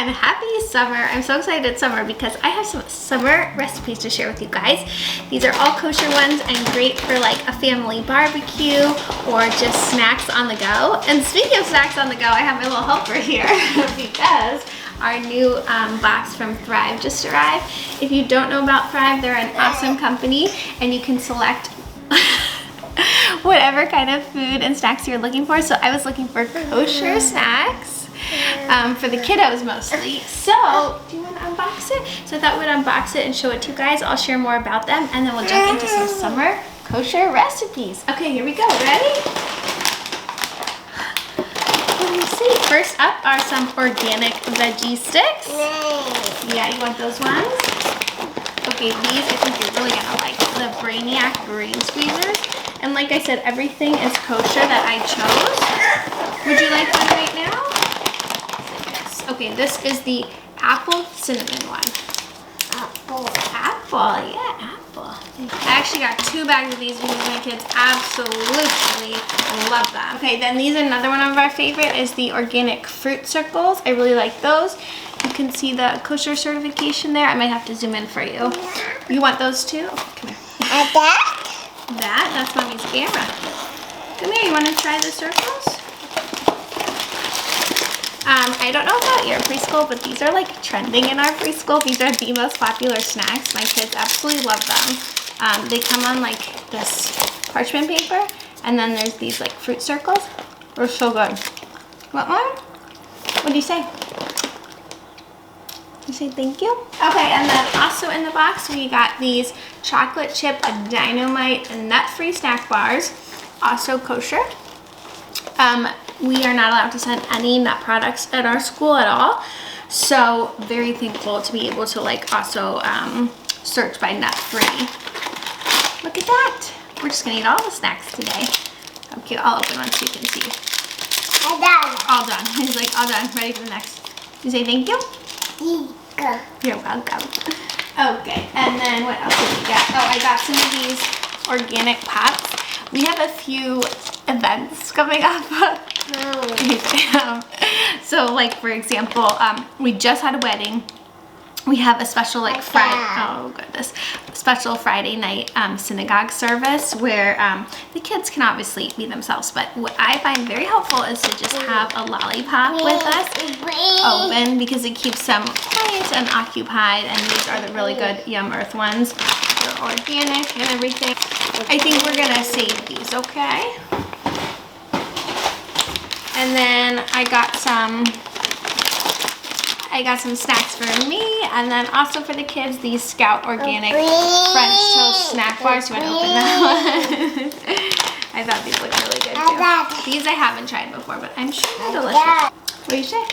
and happy summer. I'm so excited it's summer because I have some summer recipes to share with you guys. These are all kosher ones and great for like a family barbecue or just snacks on the go. And speaking of snacks on the go, I have my little helper here because our new box from Thrive just arrived. If you don't know about Thrive, they're an awesome company and you can select whatever kind of food and snacks you're looking for. So I was looking for kosher snacks for the kiddos mostly. So do you want to unbox it? So I thought we'd unbox it and show it to you guys. I'll share more about them and then we'll jump into some summer kosher recipes. Okay, here we go. Ready? Let me see. First up are some organic veggie sticks. Yeah, you want those ones? Okay, these I think you're really gonna like. The Brainiac Brain Squeezers. And like I said, everything is kosher that I chose. Would you like one right now? Yes. Okay, this is the apple cinnamon one. Apple, yeah, apple. I actually got 2 bags of these because my kids absolutely love them. Okay, then these are another one of our favorite is the organic fruit circles. I really like those. You can see the kosher certification there. I might have to zoom in for you. You want those too? Okay, come here. That's Mommy's camera. Come here, you want to try the circles? I don't know about your preschool, but these are like trending in our preschool. These are the most popular snacks. My kids absolutely love them. They come on like this parchment paper, and then there's these like fruit circles. They're so good. Want one? What do you say? You say thank you? Okay, and then also in the box we got these chocolate chip dynamite and nut-free snack bars, also kosher. We are not allowed to send any nut products at our school at all, so very thankful to be able to like also search by nut-free. Look at that. We're just gonna eat all the snacks today. Okay, I'll open one so you can see. All done. All done. He's like all done. Ready for the next. You say thank you? You're welcome. Okay, and then what else did we get? Oh, I got some of these organic pots. We have a few events coming up. So like for example, we just had a wedding. We have a special like special Friday night synagogue service where the kids can obviously be themselves, but what I find very helpful is to just have a lollipop with us open because it keeps them quiet and occupied, and these are the really good Yum Earth ones. They're organic and everything. I think we're gonna save these, okay? And then I got some snacks for me, and then also for the kids, these Scout Organic French Toast Snack Bars. You want to open that one? I thought these looked really good too. These I haven't tried before, but I'm sure they're delicious. What do you say?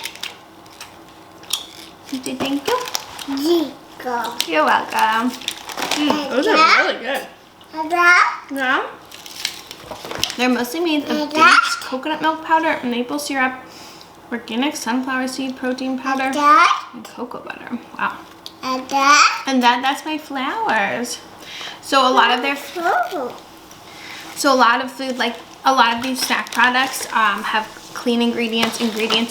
You say thank you? You're welcome. Those are really good. Yeah? They're mostly made of dates, coconut milk powder, maple syrup, organic sunflower seed protein powder, and cocoa butter. Wow. And that's my flowers. So a lot of their food, like a lot of these snack products have clean ingredients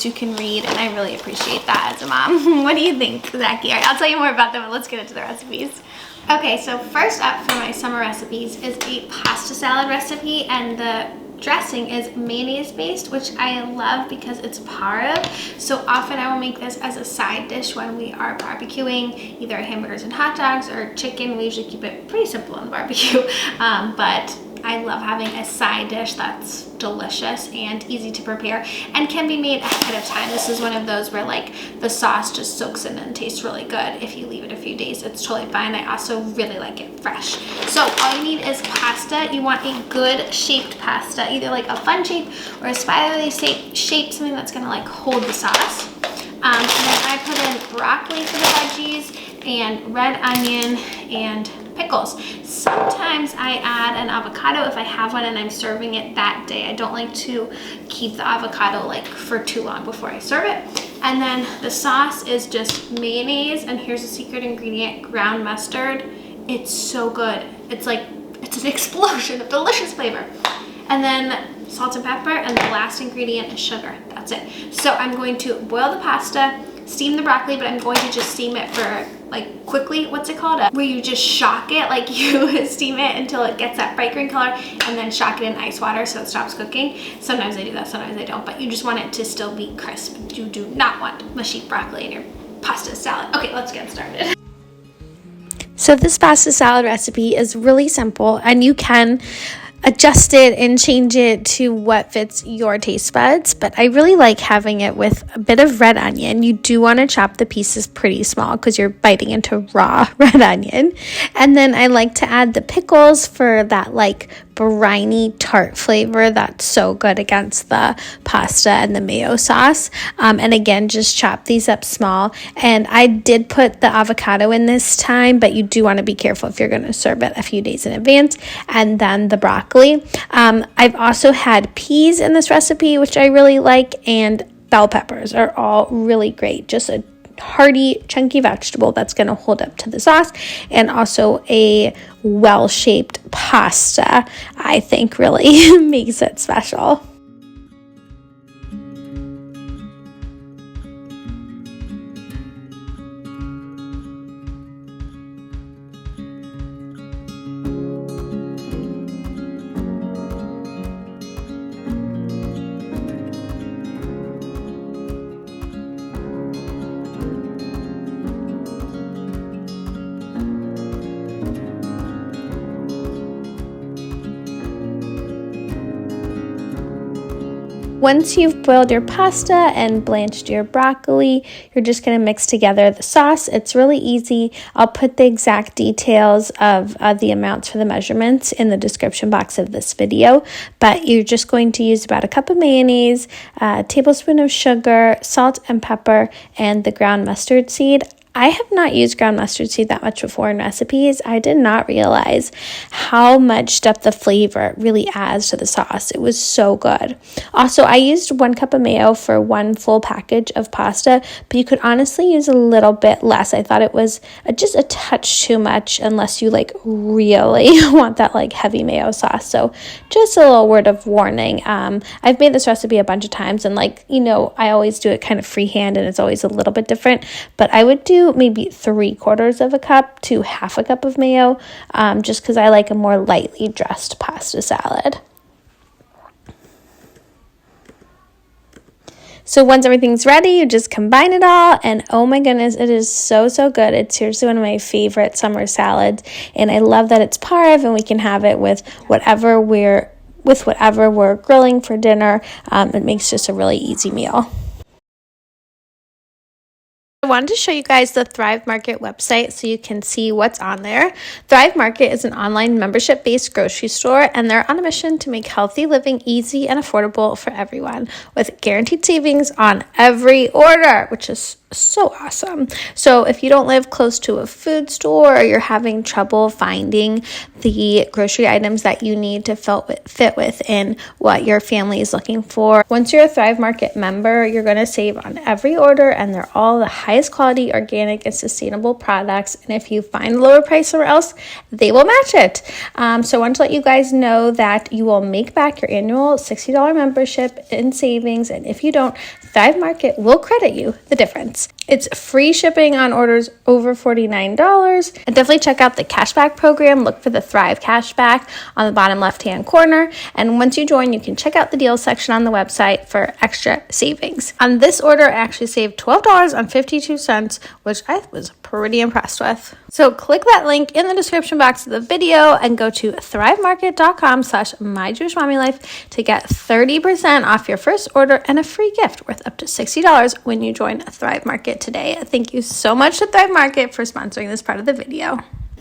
you can read, and I really appreciate that as a mom. What do you think, Zachy? I'll tell you more about them, but let's get into the recipes. Okay, so first up for my summer recipes is a pasta salad recipe, and the dressing is mayonnaise based, which I love because it's parve. So often I will make this as a side dish when we are barbecuing either hamburgers and hot dogs or chicken. We usually keep it pretty simple on the barbecue, but I love having a side dish that's delicious and easy to prepare and can be made ahead of time. This is one of those where like the sauce just soaks in and tastes really good. If you leave it a few days, it's totally fine. I also really like it fresh. So all you need is pasta. You want a good shaped pasta, either like a fun shape or a spirally shape, something that's gonna like hold the sauce. And then I put in broccoli for the veggies and red onion and pickles. Sometimes I add an avocado if I have one and I'm serving it that day. I don't like to keep the avocado like for too long before I serve it. And then the sauce is just mayonnaise, and here's a secret ingredient, ground mustard. It's so good. It's like, it's an explosion of delicious flavor. And then salt and pepper, and the last ingredient is sugar. That's it. So I'm going to boil the pasta, steam the broccoli, but I'm going to just steam it for like quickly, what's it called? Where you just shock it, like you steam it until it gets that bright green color and then shock it in ice water so it stops cooking. Sometimes I do that, sometimes I don't, but you just want it to still be crisp. You do not want mushy broccoli in your pasta salad. Okay, let's get started. So this pasta salad recipe is really simple, and you can adjust it and change it to what fits your taste buds, but I really like having it with a bit of red onion. You do want to chop the pieces pretty small because you're biting into raw red onion. And then I like to add the pickles for that like briny tart flavor that's so good against the pasta and the mayo sauce. And again, just chop these up small. And I did put the avocado in this time, but you do want to be careful if you're going to serve it a few days in advance. And then the broccoli. I've also had peas in this recipe, which I really like, and bell peppers are all really great. Just a hearty, chunky vegetable that's going to hold up to the sauce, and also a well-shaped pasta, I think really makes it special. Once you've boiled your pasta and blanched your broccoli, you're just going to mix together the sauce. It's really easy. I'll put the exact details of the amounts for the measurements in the description box of this video, but you're just going to use about a cup of mayonnaise, a tablespoon of sugar, salt and pepper, and the ground mustard seed. I have not used ground mustard seed that much before in recipes. I did not realize how much depth of flavor it really adds to the sauce. It was so good. Also, I used 1 cup of mayo for 1 full package of pasta, but you could honestly use a little bit less. I thought it was just a touch too much unless you like really want that like heavy mayo sauce. So just a little word of warning. I've made this recipe a bunch of times, and like, you know, I always do it kind of freehand and it's always a little bit different, but I would do maybe 3/4 of a cup to half a cup of mayo, just because I like a more lightly dressed pasta salad. So once everything's ready, you just combine it all, and oh my goodness, it is so, so good. It's seriously one of my favorite summer salads, and I love that it's parve, and we can have it with whatever we're grilling for dinner. It makes just a really easy meal. I wanted to show you guys the Thrive Market website so you can see what's on there. Thrive Market is an online membership-based grocery store, and they're on a mission to make healthy living easy and affordable for everyone with guaranteed savings on every order, which is so awesome. So if you don't live close to a food store, or you're having trouble finding the grocery items that you need to fit within what your family is looking for, once you're a Thrive Market member, you're going to save on every order, and they're all the highest quality, organic, and sustainable products. And if you find a lower price somewhere else, they will match it. So I want to let you guys know that you will make back your annual $60 membership in savings, and if you don't, Thrive Market will credit you the difference. It's free shipping on orders over $49. And definitely check out the cashback program. Look for the Thrive Cashback on the bottom left-hand corner. And once you join, you can check out the deals section on the website for extra savings. On this order, I actually saved $12.52, which I was pretty impressed with. So click that link in the description box of the video and go to thrivemarket.com/myjewishmommylife to get 30% off your first order and a free gift worth up to $60 when you join Thrive Market today. Thank you so much to Thrive Market for sponsoring this part of the video.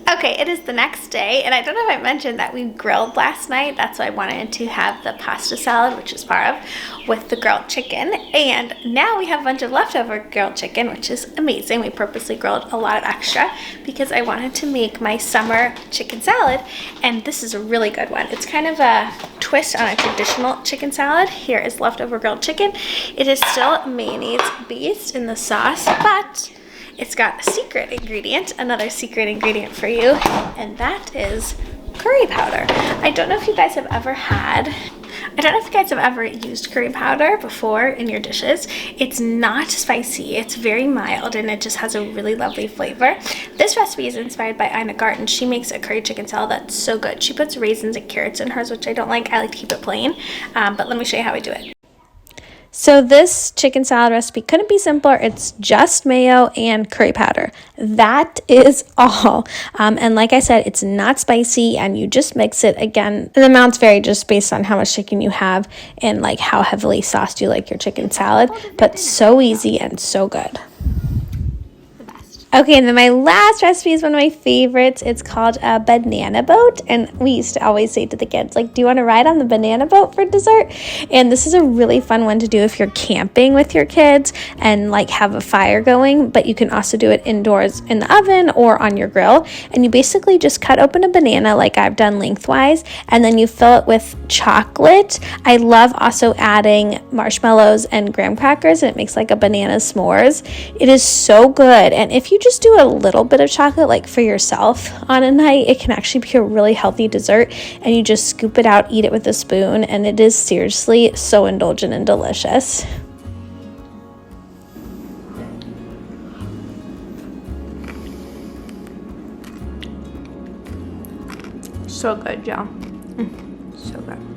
Okay, it is the next day, and I don't know if I mentioned that we grilled last night. That's why I wanted to have the pasta salad, which is part of, with the grilled chicken. And now we have a bunch of leftover grilled chicken, which is amazing. We purposely grilled a lot of extra because I wanted to make my summer chicken salad, and this is a really good one. It's kind of a twist on a traditional chicken salad. Here is leftover grilled chicken. It is still mayonnaise based in the sauce, but it's got a secret ingredient, another secret ingredient for you, and that is curry powder. I don't know if you guys have ever had I don't know if you guys have ever used curry powder before in your dishes. It's not spicy, it's very mild, and it just has a really lovely flavor. This recipe is inspired by Ina Garten. She makes a curry chicken salad that's so good. She puts raisins and carrots in hers, which I don't like. I like to keep it plain, but let me show you how I do it. So this chicken salad recipe couldn't be simpler. It's just mayo and curry powder. That is all. And like I said, it's not spicy, and you just mix it. Again, the amounts vary just based on how much chicken you have and like how heavily sauced you like your chicken salad, but so easy and so good. Okay, and then my last recipe is one of my favorites. It's called a banana boat, and we used to always say to the kids, like, do you want to ride on the banana boat for dessert? And this is a really fun one to do if you're camping with your kids and like have a fire going, but you can also do it indoors in the oven or on your grill. And you basically just cut open a banana like I've done lengthwise, and then you fill it with chocolate. I love also adding marshmallows and graham crackers, and it makes like a banana s'mores. It is so good, and if you just do a little bit of chocolate like for yourself on a night, it can actually be a really healthy dessert, and you just scoop it out, eat it with a spoon, and it is seriously so indulgent and delicious. So good, y'all. So good.